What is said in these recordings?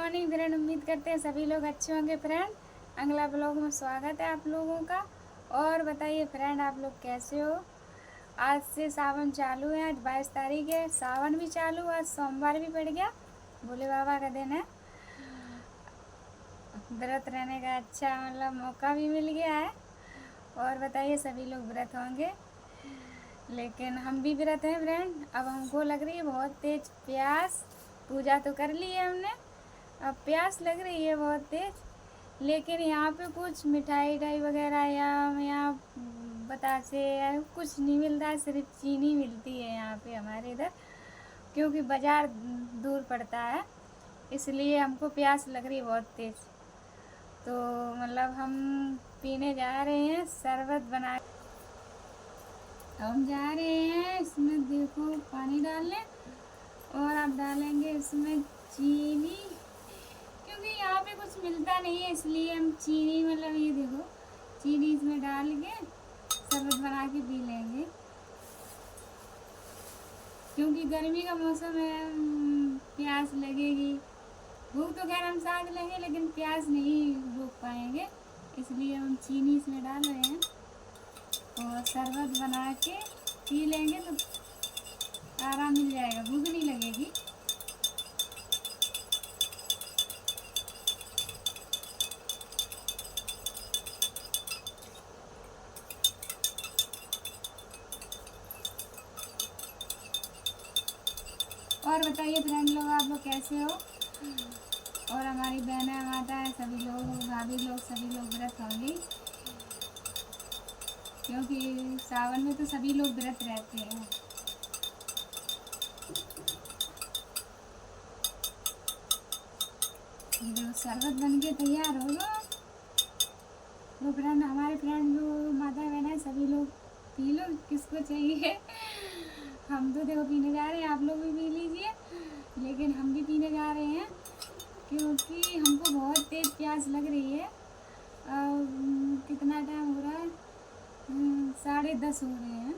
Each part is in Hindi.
Morning friend. उम्मीद करते हैं सभी लोग अच्छे होंगे फ्रेंड। अगला ब्लॉग में स्वागत है आप लोगों का। और बताइए फ्रेंड, आप लोग कैसे हो। आज से सावन चालू है। आज 22 तारीख है, सावन भी चालू, आज सोमवार भी पड़ गया। भोले बाबा का दिन है। व्रत रहने का अच्छा मौका भी मिल गया है। और बताइए सभी लोग व्रत होंगे, लेकिन हम भी व्रत हैं फ्रेंड। अब हमको लग रही है बहुत तेज प्यास। पूजा तो कर ली है हमने, अब प्यास लग रही है बहुत तेज। लेकिन यहाँ पे कुछ मिठाई उठाई वगैरह या यहाँ बतासे या कुछ नहीं मिलता है, सिर्फ चीनी मिलती है यहाँ पे हमारे इधर, क्योंकि बाज़ार दूर पड़ता है। इसलिए हमको प्यास लग रही है बहुत तेज़। तो हम पीने जा रहे हैं शरबत बना। हम जा रहे हैं, इसमें देखो पानी डालने, और आप डालेंगे इसमें चीनी, क्योंकि यहाँ पे कुछ मिलता नहीं है इसलिए हम चीनी ये देखो चीनी इसमें डाल के शरबत बना के पी लेंगे। क्योंकि गर्मी का मौसम है, प्यास लगेगी। भूख तो खैर हम साथ लेंगे, लेकिन प्यास नहीं रोक पाएंगे, इसलिए हम चीनी इसमें डाल रहे हैं और शरबत बना के पी लेंगे तो आराम मिल जाएगा, भूख नहीं लगेगी। और बताइए फ्रेंड लोग, आप लोग कैसे हो। और हमारी बहनें माता है, सभी लोग, भाभी लोग, सभी लोग व्रत होंगे, क्योंकि सावन में तो सभी लोग व्रत रहते हैं। जो शरबत बन के तैयार हो लो, वो फ्रेंड, हमारे फ्रेंड जो माता बहन है सभी लोग पी लो, किसको चाहिए। हम तो देखो पीने जा रहे हैं, आप लोग भी पी लीजिए, लेकिन हम भी पीने जा रहे हैं क्योंकि हमको बहुत तेज़ प्यास लग रही है। कितना टाइम हो रहा है, 10:30 हो रहे हैं,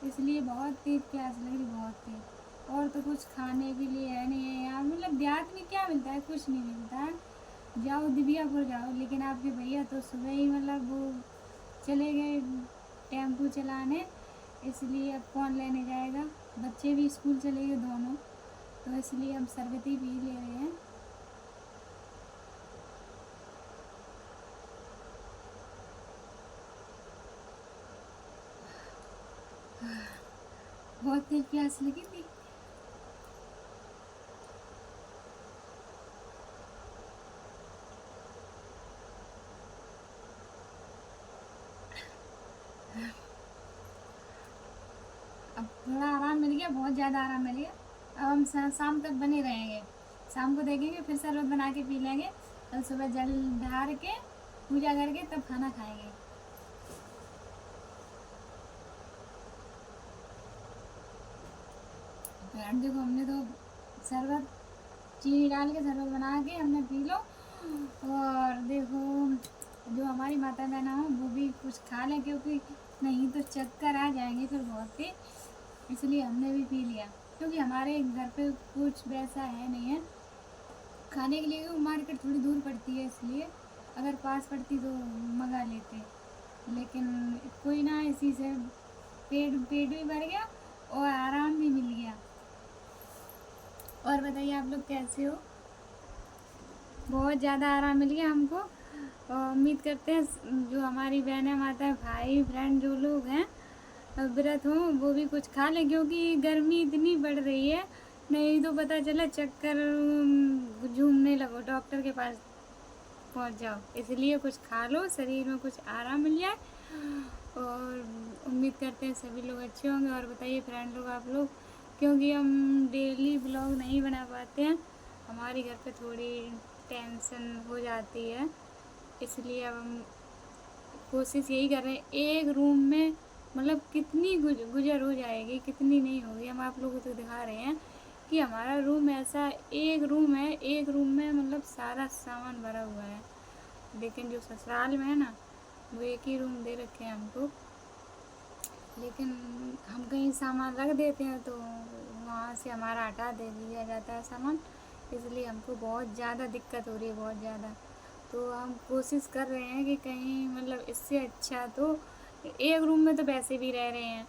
इसलिए बहुत तेज़ प्यास लग रही, बहुत तेज़। और तो कुछ खाने के लिए है नहीं है यहाँ, देहात में क्या मिलता है, कुछ नहीं मिलता है। जाओ दिव्यापुर जाओ, लेकिन आपके भैया तो सुबह ही वो चले गए टेम्पू चलाने, इसलिए अब कौन लेने जाएगा। बच्चे भी स्कूल चले गए दोनों, तो इसलिए हम शरबत ही पी ले रहे हैं। बहुत तेज प्यास लगी थी। अब थोड़ा आराम मिल गया, बहुत ज़्यादा आराम मिल गया। अब हम शाम तक बने रहेंगे, शाम को देखेंगे, फिर शरबत बना के पी लेंगे। कल सुबह जल ढार के पूजा करके तब खाना खाएंगे। फ्रेंड देखो, हमने तो शरबत चीनी डाल के शरबत बना के हमने पी लो। और देखो, जो हमारी माता बहना हो वो भी कुछ खा लें, क्योंकि नहीं तो चक्कर आ जाएंगे फिर बहुत ही, इसलिए हमने भी पी लिया। क्योंकि हमारे घर पे कुछ वैसा है नहीं है खाने के लिए, मार्केट थोड़ी दूर पड़ती है, इसलिए अगर पास पड़ती तो मंगा लेते, लेकिन कोई ना, इसी से पेट पेट भी भर गया और आराम भी मिल गया। और बताइए आप लोग कैसे हो। बहुत ज़्यादा आराम मिल गया हमको, और उम्मीद करते हैं जो हमारी बहनें माता भाई फ्रेंड जो लोग हैं व्रत हों वो भी कुछ खा लें, क्योंकि गर्मी इतनी बढ़ रही है, नहीं तो पता चला चक्कर झूमने लगो, डॉक्टर के पास पहुंच जाओ। इसलिए कुछ खा लो, शरीर में कुछ आराम मिल जाए। और उम्मीद करते हैं सभी लोग अच्छे होंगे। और बताइए फ्रेंड लोग, आप लोग, क्योंकि हम डेली ब्लॉग नहीं बना पाते हैं, हमारे घर पे थोड़ी टेंशन हो जाती है, इसलिए अब हम कोशिश यही कर रहे हैं, एक रूम में कितनी गुजर हो जाएगी, कितनी नहीं होगी। हम आप लोगों को दिखा रहे हैं कि हमारा रूम ऐसा एक रूम है, एक रूम में सारा सामान भरा हुआ है। लेकिन जो ससुराल में है ना, वो एक ही रूम दे रखे हैं हमको, लेकिन हम कहीं सामान रख देते हैं तो वहाँ से हमारा हटा दे दिया जाता है सामान, इसलिए हमको बहुत ज़्यादा दिक्कत हो रही है, बहुत ज़्यादा। तो हम कोशिश कर रहे हैं कि कहीं मतलब इससे अच्छा तो एक रूम में तो वैसे भी रह रहे हैं,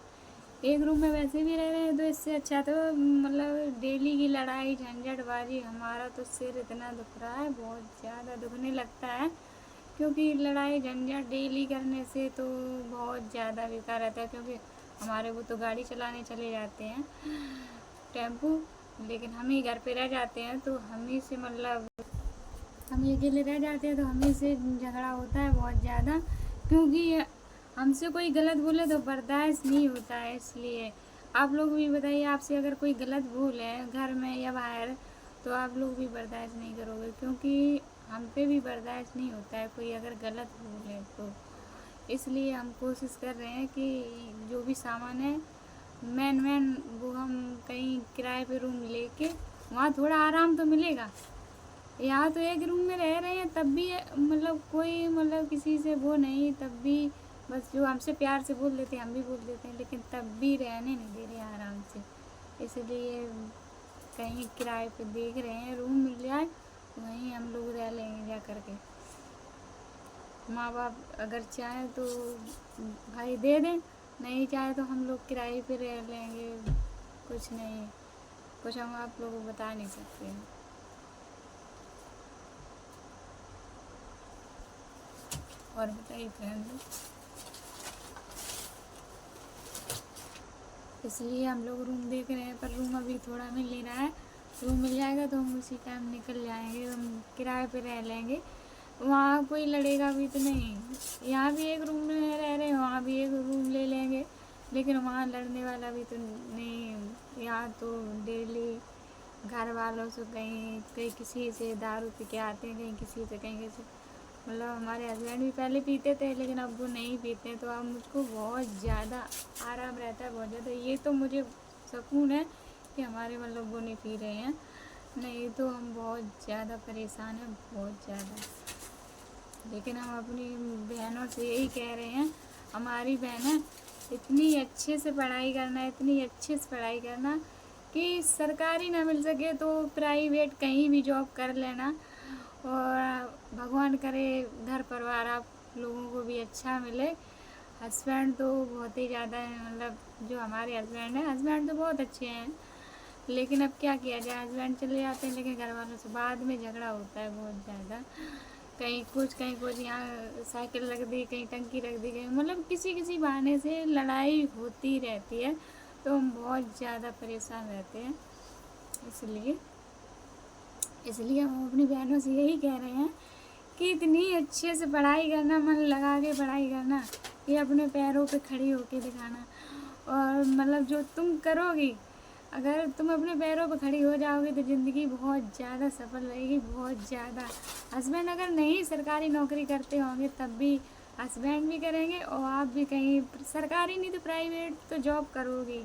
एक रूम में वैसे भी रह रहे हैं, तो इससे अच्छा तो मतलब डेली की लड़ाई झंझटबाजी, हमारा तो सिर इतना दुख रहा है, बहुत ज़्यादा दुखने लगता है, क्योंकि लड़ाई झंझट डेली करने से तो बहुत ज़्यादा बेकार रहता है। क्योंकि हमारे वो तो गाड़ी चलाने चले जाते हैं टेम्पू, लेकिन हम ही घर पे रह जाते हैं, तो हम ही से मतलब हम ही अकेले रह जाते हैं, तो हम ही से झगड़ा होता है बहुत ज़्यादा। क्योंकि हमसे कोई गलत बोले तो बर्दाश्त नहीं होता है। इसलिए आप लोग भी बताइए, आपसे अगर कोई गलत बोले घर में या बाहर, तो आप लोग भी बर्दाश्त नहीं करोगे, क्योंकि हम पे भी बर्दाश्त नहीं होता है कोई अगर गलत बोले तो। इसलिए हम कोशिश कर रहे हैं कि जो भी सामान है मेन वो हम कहीं किराए पे रूम लेके, वहाँ थोड़ा आराम तो मिलेगा। यहाँ तो एक रूम में रह रहे हैं, तब भी मतलब कोई मतलब किसी से वो नहीं, तब भी बस जो हमसे प्यार से बोल देते हैं हम भी बोल देते हैं, लेकिन तब भी रहने नहीं दे रहे आराम से। इसलिए कहीं किराए पे देख रहे हैं रूम मिल जाए, वहीं हम लोग रह लेंगे जा करके। माँ बाप अगर चाहें तो भाई दे दें, नहीं चाहे तो हम लोग किराए पे रह लेंगे, कुछ नहीं, कुछ हम आप लोगों को बता नहीं सकते हैं। और बताइए फ्रेंड, इसलिए हम लोग रूम देख रहे हैं, पर रूम अभी थोड़ा मिल नहीं रहा है। रूम मिल जाएगा तो हम उसी टाइम निकल जाएंगे, हम किराए पे रह लेंगे, वहाँ कोई लड़ेगा भी तो नहीं। यहाँ भी एक रूम में रह रहे हैं, वहाँ भी एक रूम ले लेंगे, लेकिन वहाँ लड़ने वाला भी तो नहीं। यहाँ तो डेली घर वालों से कहीं कहीं किसी से दारू पी के आते हैं, कहीं किसी से कहीं किसी, मतलब हमारे हस्बैंड भी पहले पीते थे, लेकिन अब वो नहीं पीते हैं, तो अब मुझको बहुत ज़्यादा आराम रहता है, बहुत ज़्यादा। ये तो मुझे सुकून है कि हमारे मतलब वो नहीं पी रहे हैं, नहीं तो हम बहुत ज़्यादा परेशान हैं, बहुत ज़्यादा। लेकिन हम अपनी बहनों से यही कह रहे हैं, हमारी बहनें इतनी अच्छे से पढ़ाई करना, इतनी अच्छे से पढ़ाई करना कि सरकारी ना मिल सके तो प्राइवेट कहीं भी जॉब कर लेना, और भगवान करे घर परिवार आप लोगों को भी अच्छा मिले। हस्बैंड तो बहुत ही ज़्यादा है, मतलब जो हमारे हस्बैंड हैं, हस्बैंड तो बहुत अच्छे हैं, लेकिन अब क्या किया जाए, हस्बैंड चले जाते हैं, लेकिन घर वालों से बाद में झगड़ा होता है बहुत ज़्यादा। कहीं कुछ यहाँ साइकिल रख दी, कहीं टंकी रख दी, कहीं मतलब किसी किसी बहाने से लड़ाई होती रहती है, तो हम बहुत ज़्यादा परेशान रहते हैं। इसलिए हम अपनी बहनों से यही कह रहे हैं कि इतनी अच्छे से पढ़ाई करना, मन लगा के पढ़ाई करना, ये अपने पैरों पे खड़ी होके दिखाना, और मतलब जो तुम करोगी, अगर तुम अपने पैरों पे खड़ी हो जाओगी तो ज़िंदगी बहुत ज़्यादा सफल रहेगी, बहुत ज़्यादा। हस्बैंड अगर नहीं सरकारी नौकरी करते होंगे तब भी हस्बैंड भी करेंगे, और आप भी कहीं सरकारी नहीं तो प्राइवेट तो जॉब करोगी,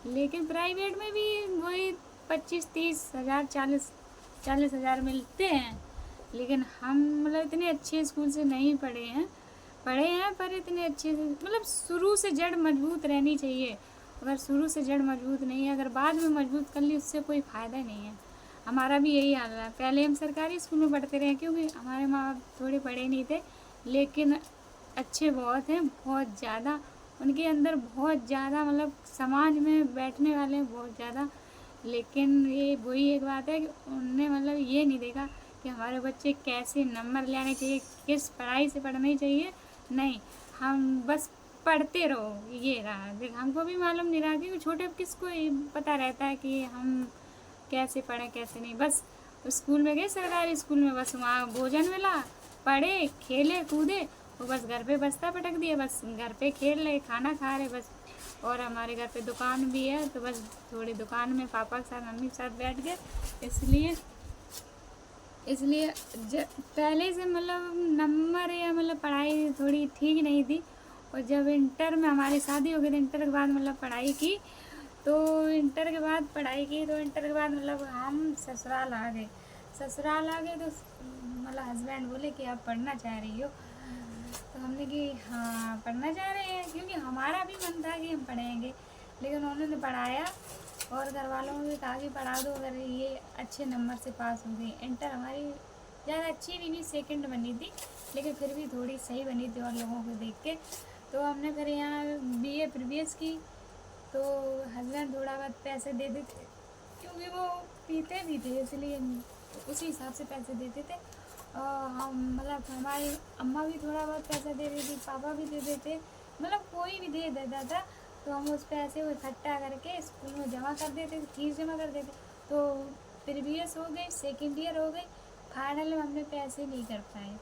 लेकिन प्राइवेट में भी वही 25-30 हज़ार 40-40 हज़ार मिलते हैं। लेकिन हम मतलब इतने अच्छे स्कूल से नहीं पढ़े हैं, पर इतने अच्छे से मतलब शुरू से जड़ मजबूत रहनी चाहिए। अगर शुरू से जड़ मजबूत नहीं है, अगर बाद में मजबूत कर ली, उससे कोई फ़ायदा नहीं है। हमारा भी यही हाल है, पहले हम सरकारी स्कूल में पढ़ते रहे, क्योंकि हमारे माँ बाप थोड़े पढ़े नहीं थे, लेकिन अच्छे बहुत हैं, बहुत ज़्यादा उनके अंदर, बहुत ज़्यादा मतलब समाज में बैठने वाले हैं बहुत ज़्यादा। लेकिन ये वही एक बात है कि उनने मतलब ये नहीं देखा कि हमारे बच्चे कैसे नंबर लाने चाहिए, किस पढ़ाई से पढ़नी चाहिए, नहीं, हम बस पढ़ते रहो, ये रहा। देख हमको भी मालूम नहीं रहा, क्योंकि छोटे किसको पता रहता है कि हम कैसे पढ़ें कैसे नहीं। बस स्कूल में गए सरकारी स्कूल में, बस वहाँ भोजन मिला, पढ़े खेले कूदे, वो बस घर पे बस्ता पटक दिया, बस घर पे खेल रहे, खाना खा रहे बस। और हमारे घर पे दुकान भी है, तो बस थोड़ी दुकान में पापा के साथ मम्मी के साथ बैठ गए। इसलिए पहले से मतलब नंबर या मतलब पढ़ाई थोड़ी ठीक नहीं थी, और जब इंटर में हमारी शादी हो गई, तो इंटर के बाद मतलब पढ़ाई की, तो इंटर के बाद मतलब हम ससुराल आ गए। तो मतलब हस्बैंड बोले कि आप पढ़ना चाह रही हो, तो हमने कि हाँ पढ़ना चाह रहे हैं, क्योंकि हमारा भी मन था कि हम पढ़ेंगे, लेकिन उन्होंने पढ़ाया और घर वालों ने भी कहा कि पढ़ा दो, अगर ये अच्छे नंबर से पास हो गई। इंटर हमारी ज़्यादा अच्छी भी नहीं, सेकंड बनी थी, लेकिन फिर भी थोड़ी सही बनी थी और लोगों को देख के। तो हमने फिर यहाँ बीए प्रीवियस की। तो हस्बैंड थोड़ा बहुत पैसे दे देते, क्योंकि वो पीते भी थे, इसलिए उसी हिसाब से पैसे देते थे। और हम मतलब हमारी अम्मा भी थोड़ा बहुत पैसा दे देती, पापा भी दे देते, मतलब कोई भी दे देता था। तो हम उस पैसे को इकट्ठा करके स्कूल में जमा कर देते थे, फीस जमा कर देते। तो प्रीवियस हो गई, सेकेंड ईयर हो गई, फाइनल में हमने पैसे नहीं कर पाए।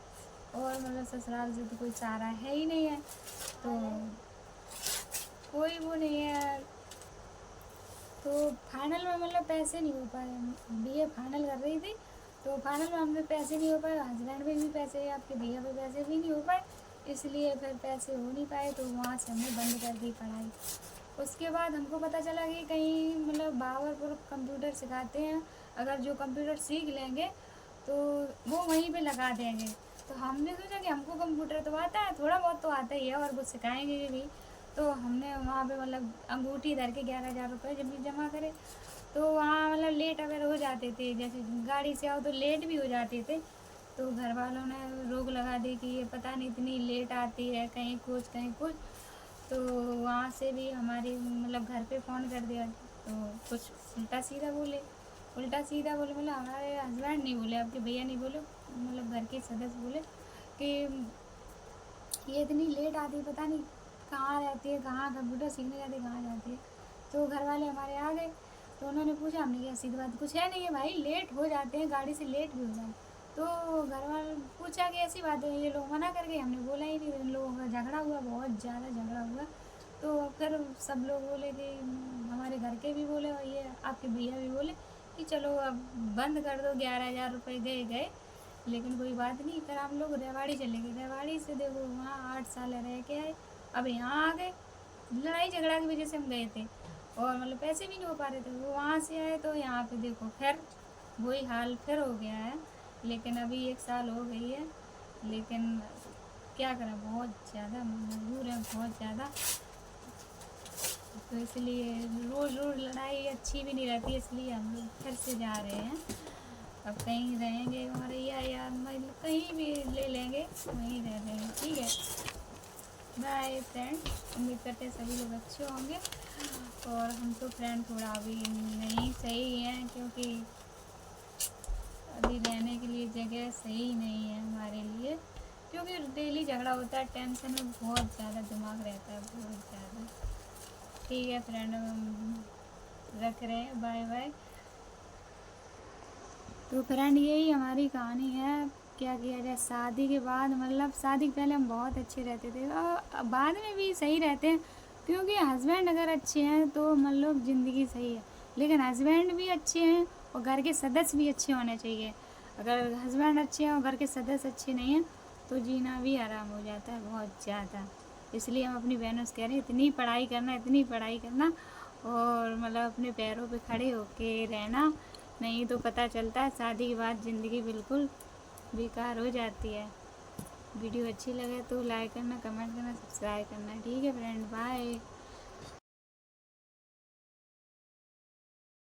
और मतलब ससुराल से तो कोई सहारा है ही नहीं है, तो कोई वो नहीं है। तो फाइनल में मतलब पैसे नहीं हो पाए। बीए फाइनल कर रही थी, तो फाइनल में हमने पैसे नहीं हो पाए, हस्बैंड पे भी पैसे, आपके भैया पे पैसे भी नहीं हो पाए, इसलिए फिर पैसे हो नहीं पाए। तो वहाँ से हमने बंद कर दी पढ़ाई। उसके बाद हमको पता चला कि कहीं मतलब बाबरपुर कंप्यूटर सिखाते हैं, अगर जो कंप्यूटर सीख लेंगे तो वो वहीं पे लगा देंगे। तो हमने सोचा कि हमको कंप्यूटर तो आता है, थोड़ा बहुत तो आता ही है, और वो सिखाएंगे भी। तो हमने वहाँ पे मतलब अंगूठी धर के 11,000 रुपये जब भी जमा करे। तो वहाँ मतलब लेट अगर हो जाते थे, जैसे गाड़ी से आओ तो लेट भी हो जाते थे। तो घर वालों ने रोक लगा दी कि ये पता नहीं इतनी लेट आती है, कहीं कुछ कहीं कुछ। तो वहाँ से भी हमारी मतलब घर पे फ़ोन कर दिया। तो कुछ उल्टा सीधा बोले, मतलब हमारे हस्बैंड नहीं बोले, आपके भैया नहीं बोले, मतलब घर के सदस्य बोले कि ये इतनी लेट आती है, पता नहीं कहाँ रहती है, कहाँ कंप्यूटर सीखने जाती है, कहाँ जाती है। तो घर वाले हमारे आ गए। तो उन्होंने पूछा, हमने कहा सीधी बात कुछ है नहीं है भाई, लेट हो जाते हैं, गाड़ी से लेट भी हो जाए। तो घर वाले पूछा कि ऐसी बात है, ये लोग मना कर गए। हमने बोला ही नहीं। इन लोगों का झगड़ा हुआ, बहुत ज़्यादा झगड़ा हुआ। तो फिर सब लोग बोले कि हमारे घर के भी बोले और ये आपके भैया भी बोले कि चलो अब बंद कर दो, 11,000 रुपये गए गए, लेकिन कोई बात नहीं। फिर हम लोग रेवाड़ी चले गए। रेवाड़ी से देखो वहाँ 8 साल रह के आए, अब यहाँ आ गए। लड़ाई झगड़ा की वजह से हम गए थे, और मतलब पैसे भी नहीं हो पा रहे थे। वो वहाँ से आए तो यहाँ पे देखो फिर वही हाल फिर हो गया है। लेकिन अभी 1 साल हो गई है, लेकिन क्या करें, बहुत ज़्यादा मजबूर है, बहुत ज़्यादा। तो इसलिए रोज़ रोज़ लड़ाई अच्छी भी नहीं रहती, इसलिए हम लोग फिर से जा रहे हैं। अब कहीं रहेंगे मरैया या मतलब कहीं भी ले लेंगे, वहीं रह लेंगे, ठीक है। बाय फ्रेंड, उम्मीद करते हैं सभी लोग अच्छे होंगे। और हम तो फ्रेंड थोड़ा अभी नहीं सही हैं, क्योंकि अभी रहने के लिए जगह सही नहीं है हमारे लिए, क्योंकि डेली झगड़ा होता है, टेंशन में बहुत ज़्यादा दिमाग रहता है, बहुत ज़्यादा। ठीक है फ्रेंड, हम रख रहे हैं, बाय बाय। तो फ्रेंड यही हमारी कहानी है। क्या किया जाए, शादी के बाद मतलब शादी के पहले हम बहुत अच्छे रहते थे, और बाद में भी सही रहते हैं, क्योंकि हस्बैंड अगर अच्छे हैं तो मतलब ज़िंदगी सही है। लेकिन हस्बैंड भी अच्छे हैं और घर के सदस्य भी अच्छे होने चाहिए। अगर हस्बैंड अच्छे हैं और घर के सदस्य अच्छे नहीं हैं तो जीना भी आराम हो जाता है बहुत ज़्यादा। इसलिए हम अपनी बहनों से कह रहे हैं, इतनी पढ़ाई करना, इतनी पढ़ाई करना, और मतलब अपने पैरों पे खड़े होके रहना, नहीं तो पता चलता है शादी के बाद ज़िंदगी बिल्कुल बेकार हो जाती है। वीडियो अच्छी लगे तो लाइक करना, कमेंट करना, सब्सक्राइब करना, ठीक है फ्रेंड, बाय।